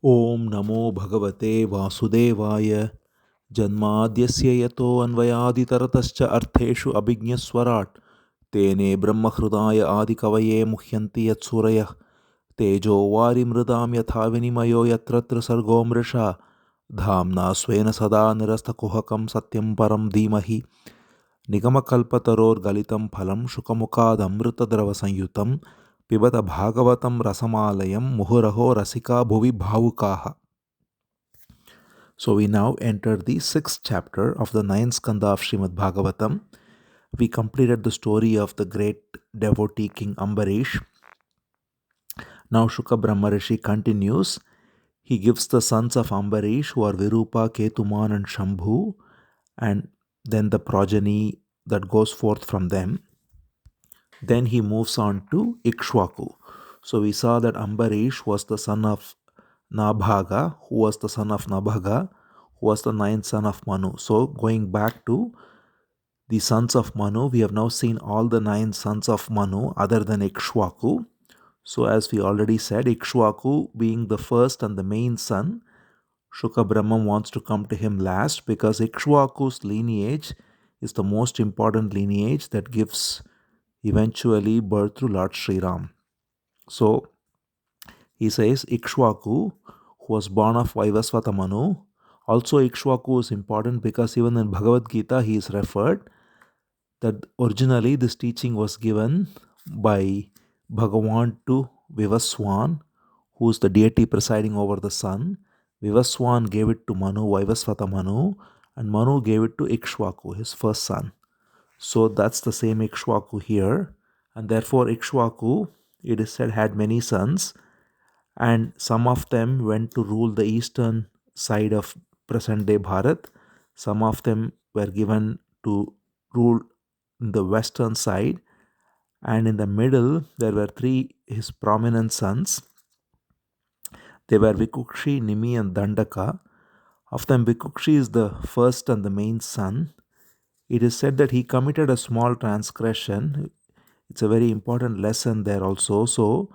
Om Namo Bhagavate Vasudevaya Janmadhyasya yato anvayaditaratascha artheshu abhignaswarat Tene Brahmahridaya adikavaye muhyanti yatsurayah Tejo vari mridam yatha vinimayo yatratra sargo mrisha Dhamna svena sada nirastakuhakam satyam param dhimahi Nigamakalpataror galitam phalam shukamukad amritadrava sanyutam Pibata Bhagavatam rasamalayam muhuraho rasika bhuvi bhavukaha. So we now enter the sixth chapter of the ninth Skandha of Srimad Bhagavatam. We completed the story of the great devotee King Ambarish. Now Shuka Brahmarshi continues. He gives the sons of Ambarish, who are Virupa, Ketuman and Shambhu, and then the progeny that goes forth from them. Then he moves on to Ikshwaku. So we saw that Ambarish was the son of Nabhaga, who was the son of Nabhaga, who was the ninth son of Manu. So going back to the sons of Manu, we have now seen all the nine sons of Manu other than Ikshwaku. So as we already said, Ikshwaku being the first and the main son, Shuka Brahman wants to come to him last because Ikshwaku's lineage is the most important lineage that gives eventually birth to Lord Sri Ram. So he says Ikshwaku, who was born of Vaivasvata Manu. Also Ikshwaku is important because even in Bhagavad Gita he is referred that originally this teaching was given by Bhagavan to Vivaswan, who is the deity presiding over the sun. Vivaswan gave it to Manu, Vaivasvata Manu, and Manu gave it to Ikshwaku, his first son. So that's the same Ikshwaku here. And therefore Ikshwaku, it is said, had many sons, and some of them went to rule the eastern side of present-day Bharat. Some of them were given to rule in the western side, and in the middle there were three his prominent sons. They were Vikukshi, Nimi and Dandaka. Of them Vikukshi is the first and the main son. It is said that he committed a small transgression. It's a very important lesson there also. So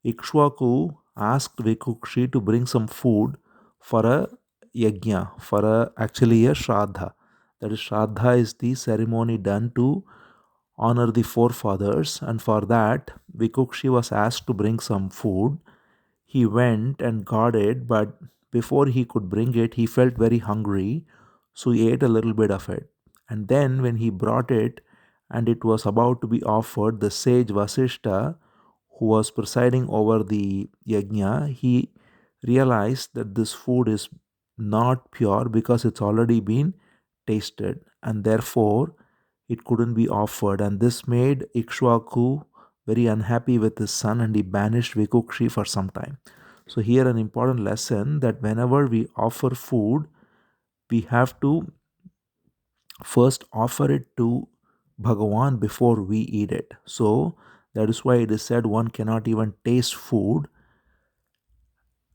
Ikshwaku asked Vikukshi to bring some food for a yajna, actually a shraddha. That is, shraddha is the ceremony done to honor the forefathers, and for that Vikukshi was asked to bring some food. He went and got it, but before he could bring it, he felt very hungry, so he ate a little bit of it. And then when he brought it and it was about to be offered, the sage Vasishta, who was presiding over the yajna, he realized that this food is not pure because it's already been tasted, and therefore it couldn't be offered. And this made Ikshwaku very unhappy with his son, and he banished Vikukshi for some time. So here an important lesson that whenever we offer food, we have to first offer it to Bhagavan before we eat it. So that is why it is said one cannot even taste food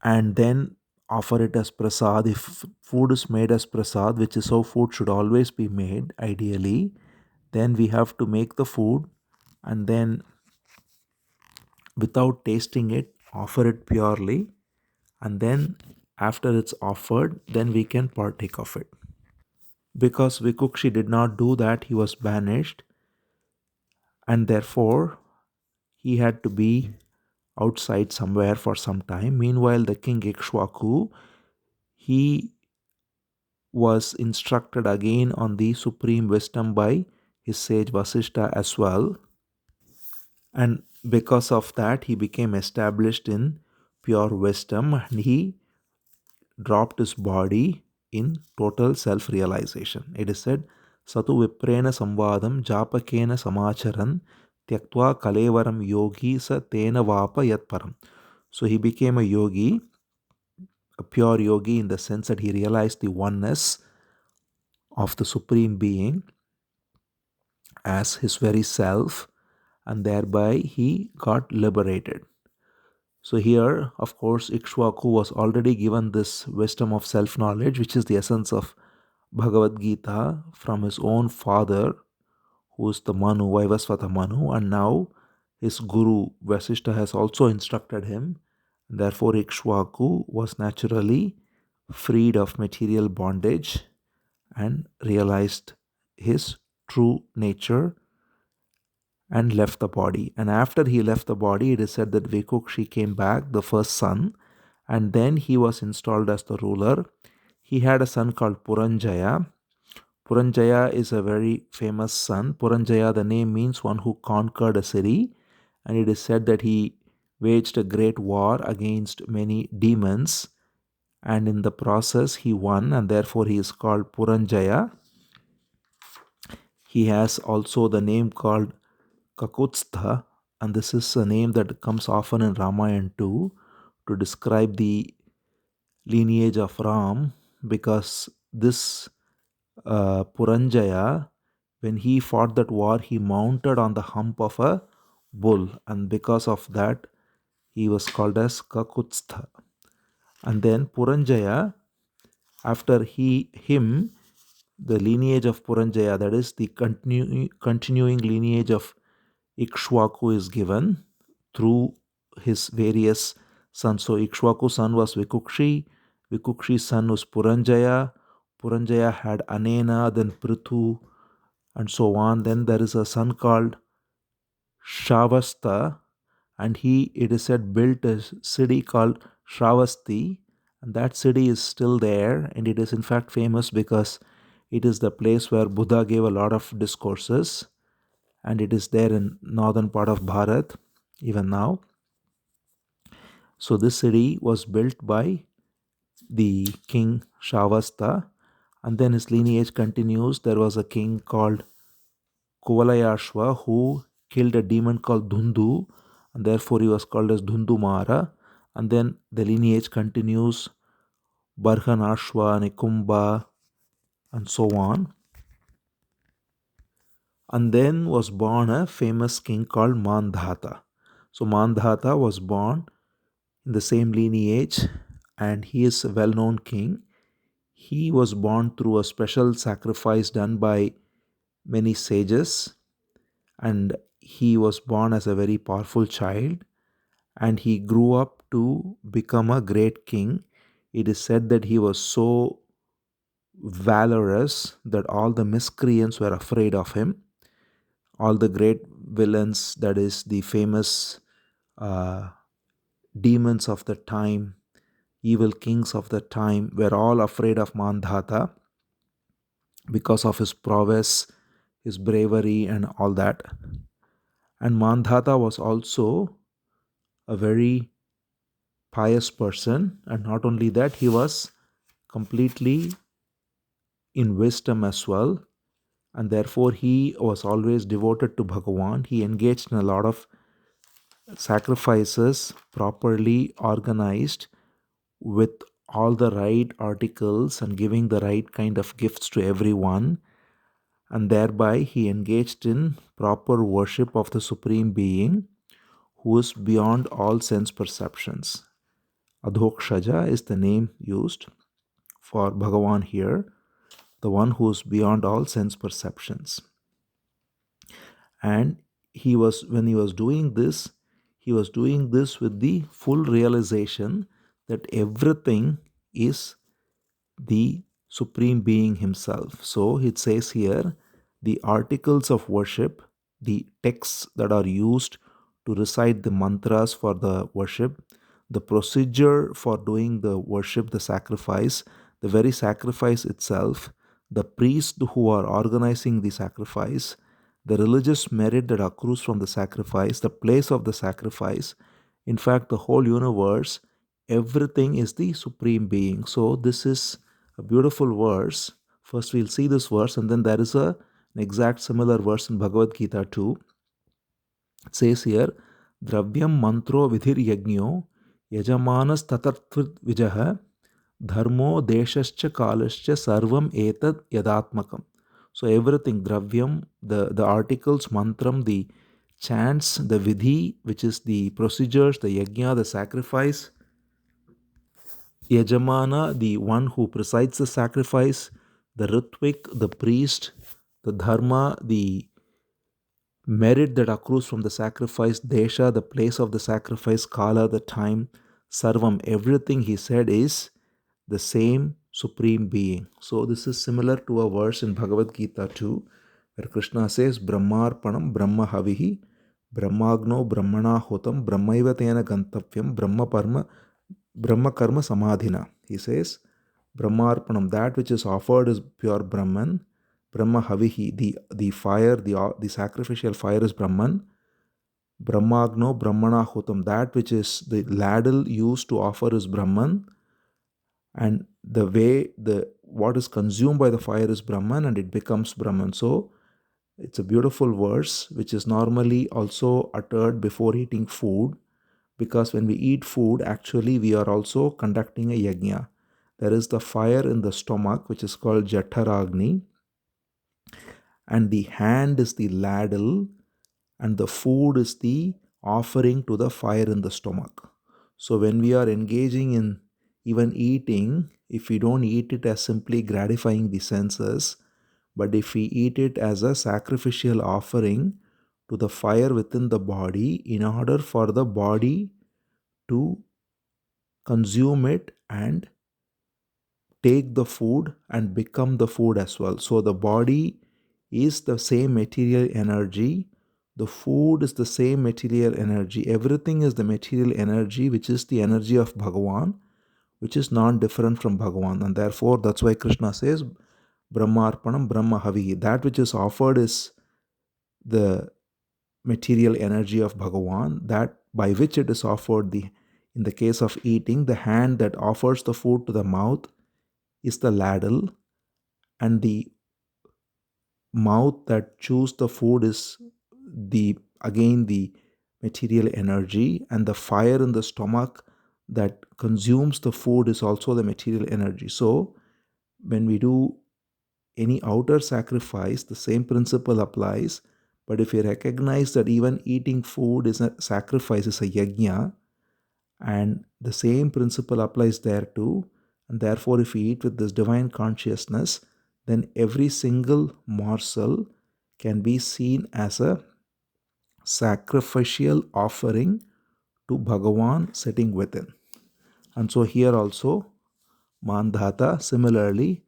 and then offer it as prasad. If food is made as prasad, which is how food should always be made ideally, then we have to make the food and then without tasting it, offer it purely, and then after it's offered, then we can partake of it. Because Vikukshi did not do that, he was banished, and therefore he had to be outside somewhere for some time. Meanwhile, the king Ikshwaku, he was instructed again on the supreme wisdom by his sage Vasishta as well. And because of that, he became established in pure wisdom and he dropped his body in total self-realization. It is said, Satu Viprena Samvadam Japakena Samacharan Tyaktva Kalevaram Yogi Sa Tena Vapa Yatparam. So he became a yogi, a pure yogi in the sense that he realized the oneness of the Supreme Being as his very self, and thereby he got liberated. So here, of course, Ikshwaku was already given this wisdom of self-knowledge, which is the essence of Bhagavad Gita, from his own father, who is the Manu, Vaivasvata Manu, and now his guru Vasishta has also instructed him, Therefore, Ikshwaku was naturally freed of material bondage and realized his true nature and left the body. And after he left the body, it is said that Vikukshi came back, the first son, and then he was installed as the ruler. He had a son called Puranjaya. Puranjaya is a very famous son. Puranjaya, the name means one who conquered a city, and it is said that he waged a great war against many demons, and in the process he won, and therefore he is called Puranjaya. He has also the name called Kakutstha, and this is a name that comes often in Ramayana too to describe the lineage of Ram, because this Puranjaya, when he fought that war, he mounted on the hump of a bull, and because of that, he was called as Kakutstha. And then Puranjaya, after him, the lineage of Puranjaya, that is the continuing lineage of Ikshwaku, is given through his various sons. So Ikshwaku's son was Vikukshi, Vikukshi's son was Puranjaya, Puranjaya had Anena, then Prithu, and so on. Then there is a son called Shavasta, and it is said, built a city called Shravasti, and that city is still there, and it is in fact famous because it is the place where Buddha gave a lot of discourses, and it is there in northern part of Bharat even now. So this city was built by the king Shavasta, and then his lineage continues. There was a king called Kuvalayashva who killed a demon called Dhundu, and therefore he was called as Dhundumara. And then the lineage continues, Barhanashva, Nikumba, and so on. And then was born a famous king called Mandhata. So Mandhata was born in the same lineage, and he is a well-known king. He was born through a special sacrifice done by many sages, and he was born as a very powerful child, and he grew up to become a great king. It is said that he was so valorous that all the miscreants were afraid of him. All the great villains, that is the famous demons of the time, evil kings of the time, were all afraid of Mandhata because of his prowess, his bravery, and all that. And Mandhata was also a very pious person, and not only that, he was completely in wisdom as well, and therefore he was always devoted to Bhagavan. He engaged in a lot of sacrifices, properly organized, with all the right articles and giving the right kind of gifts to everyone, and thereby he engaged in proper worship of the Supreme Being who is beyond all sense perceptions. Adhokshaja is the name used for Bhagavan here, the one who is beyond all sense perceptions. And when he was doing this, he was doing this with the full realization that everything is the Supreme Being Himself. So it says here, the articles of worship, the texts that are used to recite the mantras for the worship, the procedure for doing the worship, the sacrifice, the very sacrifice itself, the priests who are organizing the sacrifice, the religious merit that accrues from the sacrifice, the place of the sacrifice, in fact, the whole universe, everything is the Supreme Being. So this is a beautiful verse. First we'll see this verse, and then there is an exact similar verse in Bhagavad Gita too. It says here, Dravyam mantro vidhir yajnyo yajamanas tatatvat vijaha dharmo deshascha kalascha sarvam etad yadatmakam. So everything, dravyam, the articles, mantram, the chants, the vidhi, which is the procedures, the yajna, the sacrifice, Yajamana, the one who presides the sacrifice, the Ritvik, the priest, the Dharma, the merit that accrues from the sacrifice, Desha, the place of the sacrifice, Kala, the time, Sarvam, everything he said is the same supreme being. So this is similar to a verse in Bhagavad Gita too, where Krishna says, Brahmarpanam Brahma Havihi, Brahmagno Brahmana Hotam, Brahmaiva Tena Gantapyam, Brahma Karma Samadhina. He says, Brahmarpanam, that which is offered is pure Brahman. Brahma Havihi, the fire, the sacrificial fire is Brahman. Brahmagno Brahmana Hotam, that which is the ladle used to offer is Brahman. And the way what is consumed by the fire is Brahman, and it becomes Brahman. So it's a beautiful verse which is normally also uttered before eating food, because when we eat food, actually we are also conducting a yajna. There is the fire in the stomach which is called Jatharagni, and the hand is the ladle, and the food is the offering to the fire in the stomach. So when we are engaging in even eating, if we don't eat it as simply gratifying the senses, but if we eat it as a sacrificial offering to the fire within the body, in order for the body to consume it and take the food and become the food as well. So the body is the same material energy, the food is the same material energy, everything is the material energy, which is the energy of Bhagavan, which is non-different from Bhagavan. And therefore, that's why Krishna says, Brahmarpanam Brahma Havi. That which is offered is the material energy of Bhagavan, that by which it is offered. In the case of eating, the hand that offers the food to the mouth is the ladle, and the mouth that chews the food is again the material energy, and the fire in the stomach that consumes the food is also the material energy. So when we do any outer sacrifice, the same principle applies. But if we recognize that even eating food is a sacrifice, is a yajna, and the same principle applies there too, and therefore if we eat with this divine consciousness, then every single morsel can be seen as a sacrificial offering to Bhagavan sitting within. And so here also, Mandhata similarly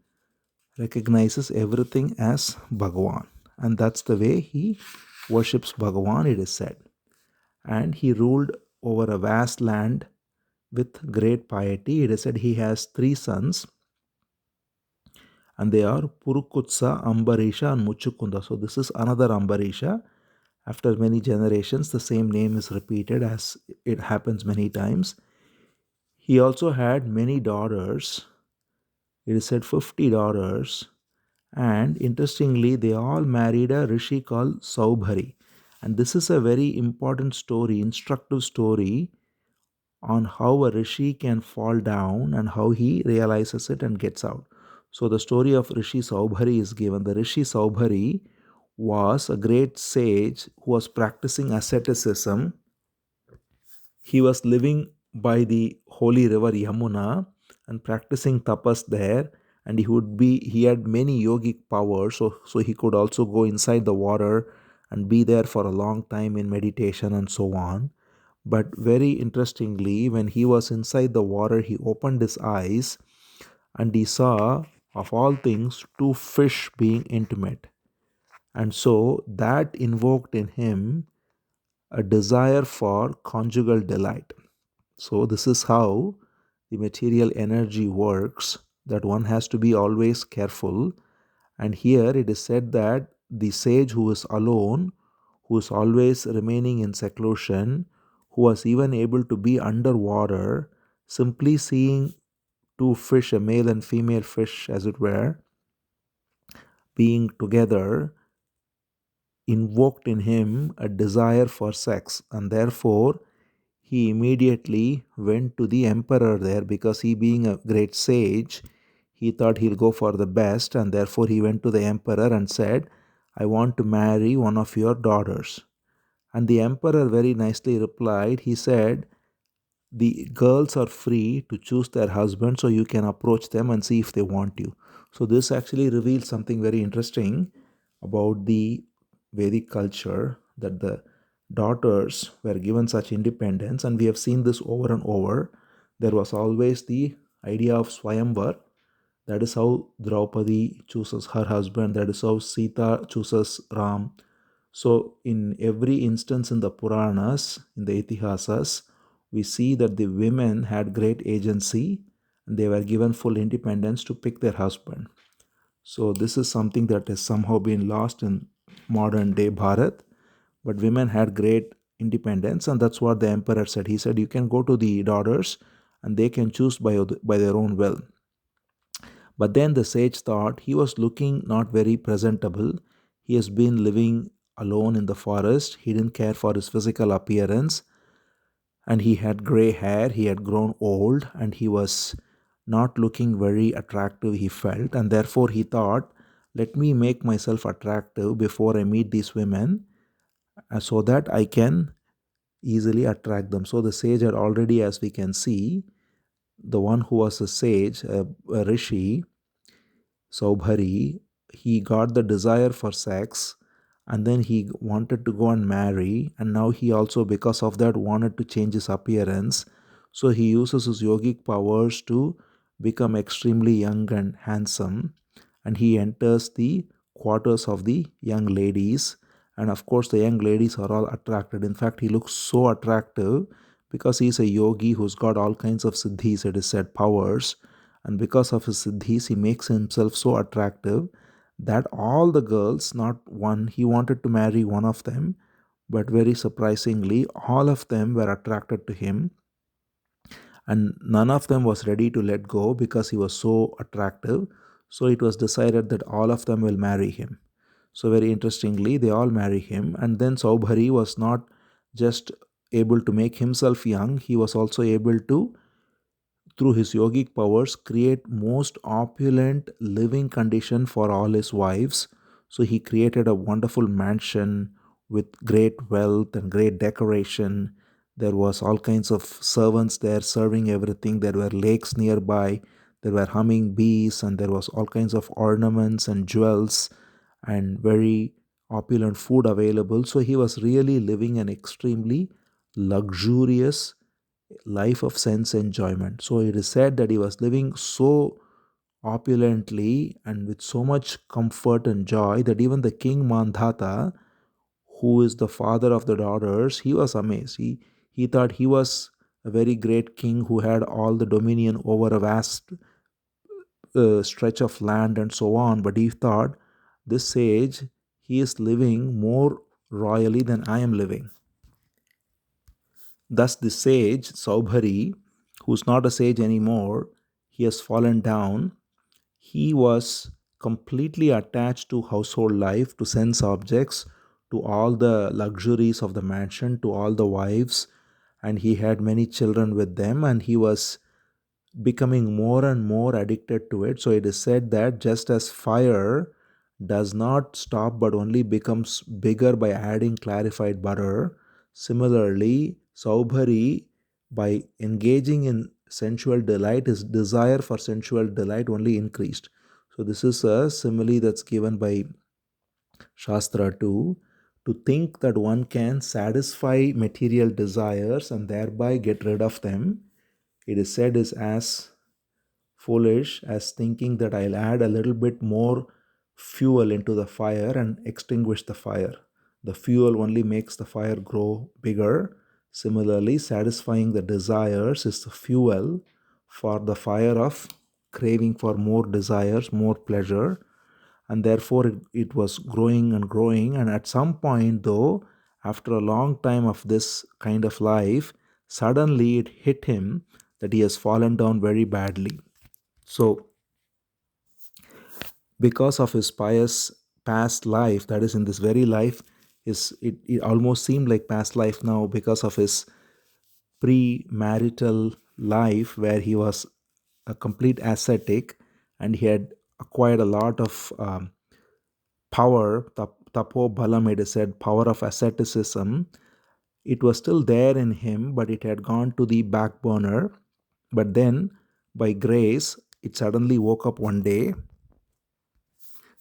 recognizes everything as Bhagavan. And that's the way he worships Bhagavan, it is said. And he ruled over a vast land with great piety. It is said he has 3 sons, and they are Purukutsa, Ambarisha, and Muchukunda. So this is another Ambarisha. After many generations, the same name is repeated, as it happens many times. He also had many daughters. It is said 50 daughters. And interestingly, they all married a rishi called Saubhari. And this is a very important story, instructive story on how a rishi can fall down and how he realizes it and gets out. So the story of Rishi Saubhari is given. The Rishi Saubhari was a great sage who was practicing asceticism. He was living by the holy river Yamuna and practicing tapas there, and he had many yogic powers, so he could also go inside the water and be there for a long time in meditation and so on. But very interestingly, when he was inside the water, he opened his eyes and he saw, of all things, 2 fish being intimate. And so that invoked in him a desire for conjugal delight. So this is how the material energy works, that one has to be always careful. And here it is said that the sage who is alone, who is always remaining in seclusion, who was even able to be underwater, simply seeing 2 fish, a male and female fish as it were, being together, invoked in him a desire for sex, and therefore he immediately went to the emperor there, because he, being a great sage, he thought he'll go for the best, and therefore he went to the emperor and said, I want to marry one of your daughters. And the emperor very nicely replied, he said, the girls are free to choose their husband, so you can approach them and see if they want you. So this actually reveals something very interesting about the Vedic culture, that the daughters were given such independence, and we have seen this over and over. there was always the idea of Swayamvar. That is how Draupadi chooses her husband. That is how Sita chooses Ram. So, in every instance in the Puranas, in the Itihasas, we see that the women had great agency and they were given full independence to pick their husband. So, this is something that has somehow been lost in modern day Bharat. But women had great independence, and that's what the emperor said. He said, you can go to the daughters and they can choose by their own will. But then the sage thought he was looking not very presentable. He has been living alone in the forest. He didn't care for his physical appearance. And he had gray hair. He had grown old and he was not looking very attractive, he felt. And therefore he thought, let me make myself attractive before I meet these women so that I can easily attract them. So the sage had already, as we can see, the one who was a sage, a rishi, Saubhari, he got the desire for sex and then he wanted to go and marry, and now he also, because of that, wanted to change his appearance. So he uses his yogic powers to become extremely young and handsome, and he enters the quarters of the young ladies. And of course, the young ladies are all attracted. In fact, he looks so attractive because he's a yogi who's got all kinds of siddhis, it is said, powers. And because of his siddhis, he makes himself so attractive that all the girls, not one, he wanted to marry one of them, but very surprisingly, all of them were attracted to him. And none of them was ready to let go because he was so attractive. So it was decided that all of them will marry him. So, very interestingly, they all marry him. And then Saubhari was not just able to make himself young, he was also able to, through his yogic powers, create most opulent living condition for all his wives. So he created a wonderful mansion with great wealth and great decoration. There was all kinds of servants there serving everything. There were lakes nearby. There were humming bees, and there was all kinds of ornaments and jewels and very opulent food available. So he was really living an extremely luxurious life of sense enjoyment. So it is said that he was living so opulently and with so much comfort and joy that even the King Mandhata, who is the father of the daughters, he was amazed. He thought he was a very great king who had all the dominion over a vast stretch of land and so on. But he thought, this sage, he is living more royally than I am living. Thus, the sage, Saubhari, who's not a sage anymore, he has fallen down. He was completely attached to household life, to sense objects, to all the luxuries of the mansion, to all the wives, and he had many children with them, and he was becoming more and more addicted to it. So it is said that just as fire does not stop but only becomes bigger by adding clarified butter, similarly, Saubhari, by engaging in sensual delight, his desire for sensual delight only increased. So this is a simile that's given by Shastra too, to think that one can satisfy material desires and thereby get rid of them. It is said is as foolish as thinking that I'll add a little bit more fuel into the fire and extinguish the fire. The fuel only makes the fire grow bigger. Similarly, satisfying the desires is the fuel for the fire of craving for more desires, more pleasure, and therefore it was growing and growing. And at some point, though, after a long time of this kind of life, suddenly it hit him that he has fallen down very badly. So, because of his pious past life, that is, in this very life, it almost seemed like past life now because of his pre-marital life where he was a complete ascetic and he had acquired a lot of power, tapo balam, it is said, power of asceticism. It was still there in him, but it had gone to the back burner. But then, by grace, it suddenly woke up one day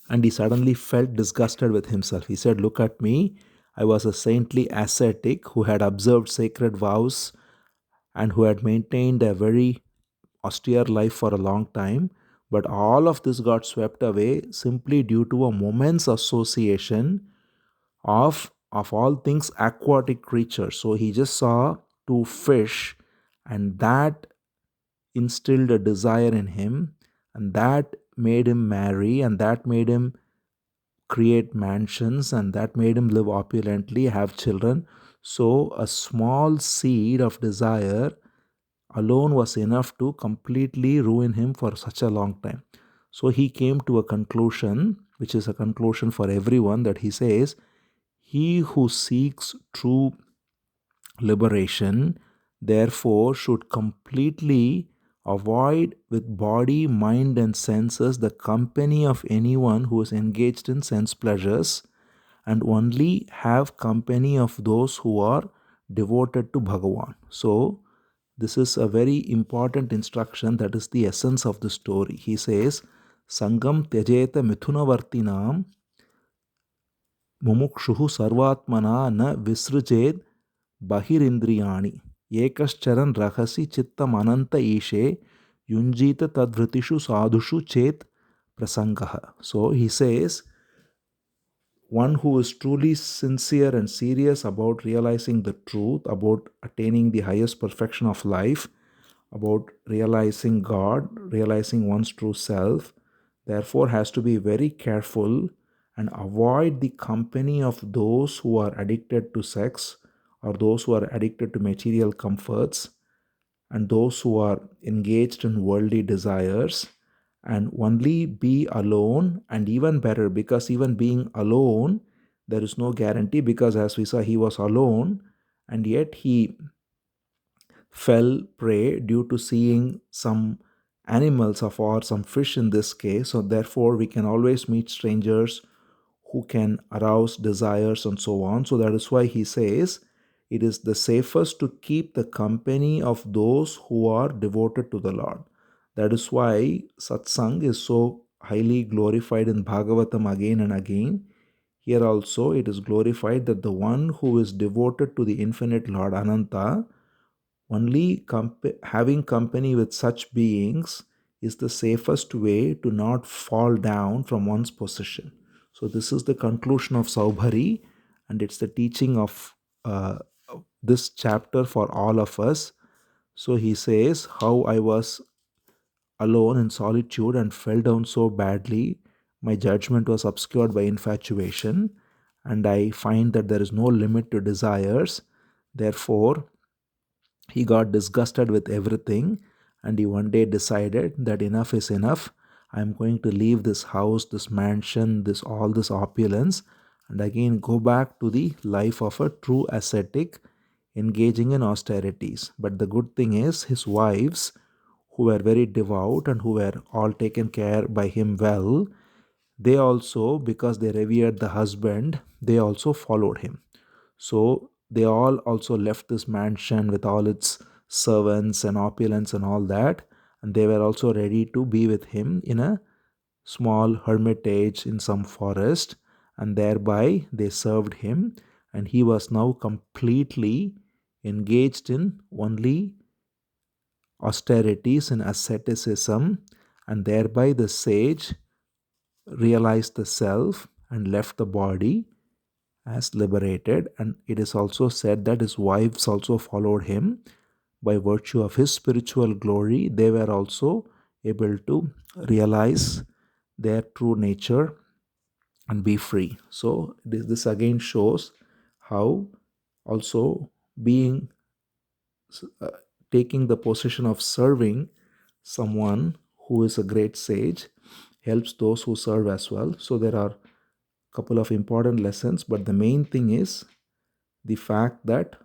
and he suddenly felt disgusted with himself. He said, look at me. I was a saintly ascetic who had observed sacred vows and who had maintained a very austere life for a long time. But all of this got swept away simply due to a moment's association of all things aquatic creatures. So he just saw two fish, and that instilled a desire in him, and that made him marry, and that made him create mansions, and that made him live opulently, have children. So a small seed of desire alone was enough to completely ruin him for such a long time. So he came to a conclusion, which is a conclusion for everyone, that he says, he who seeks true liberation, therefore, should completely avoid with body, mind, and senses the company of anyone who is engaged in sense pleasures, and only have company of those who are devoted to Bhagavan. So, this is a very important instruction. That is the essence of the story. He says, Sangam Tyajeta Mithunavartinam Mumukshuhu Sarvatmana na Visrujed Bahirindriyani Ekascharan Rahasi Chittam Ananta Ishe Yunjita Tadvritishu Sadhushu Chet Prasangaha. So he says, one who is truly sincere and serious about realizing the truth, about attaining the highest perfection of life, about realizing God, realizing one's true self, therefore has to be very careful and avoid the company of those who are addicted to sex, or those who are addicted to material comforts, and those who are engaged in worldly desires, and only be alone. And even better, because even being alone, there is no guarantee, because as we saw, he was alone, and yet he fell prey due to seeing some animals of, or some fish in this case. So therefore we can always meet strangers who can arouse desires and so on. So that is why he says it is the safest to keep the company of those who are devoted to the Lord. That is why Satsang is so highly glorified in Bhagavatam again and again. Here also it is glorified that the one who is devoted to the infinite Lord Ananta, only having company with such beings is the safest way to not fall down from one's position. So this is the conclusion of Saubhari, and it's the teaching of this chapter for all of us. So he says, how I was alone in solitude and fell down so badly, my judgment was obscured by infatuation, and I find that there is no limit to desires. Therefore, he got disgusted with everything, and he one day decided that enough is enough. I'm going to leave this house, this mansion, all this opulence, and again go back to the life of a true ascetic, engaging in austerities. But the good thing is, his wives, who were very devout and who were all taken care by him well, they also, because they revered the husband, they also followed him. So they all also left this mansion with all its servants and opulence and all that, and they were also ready to be with him in a small hermitage in some forest, and thereby they served him, and he was now completely engaged in only austerities and asceticism, and thereby the sage realized the self and left the body as liberated. And it is also said that his wives also followed him. By virtue of his spiritual glory, they were also able to realize their true nature and be free. So this again shows how also being uh, taking the position of serving someone who is a great sage helps those who serve as well. So there are a couple of important lessons, but the main thing is the fact that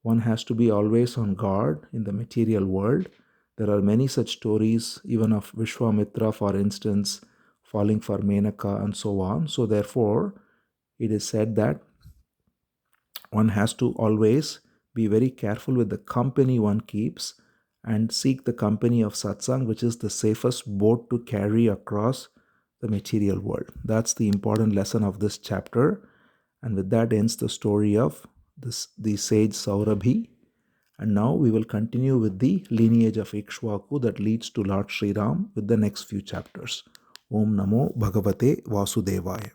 one has to be always on guard in the material world. There are many such stories, even of Vishwamitra, for instance, falling for Menaka and so on. So therefore, it is said that one has to always be very careful with the company one keeps and seek the company of Satsang, which is the safest boat to carry across the material world. That's the important lesson of this chapter. And with that ends the story of the sage Saurabhi. And now we will continue with the lineage of Ikshwaku that leads to Lord Sri Ram with the next few chapters. Om Namo Bhagavate Vasudevaya.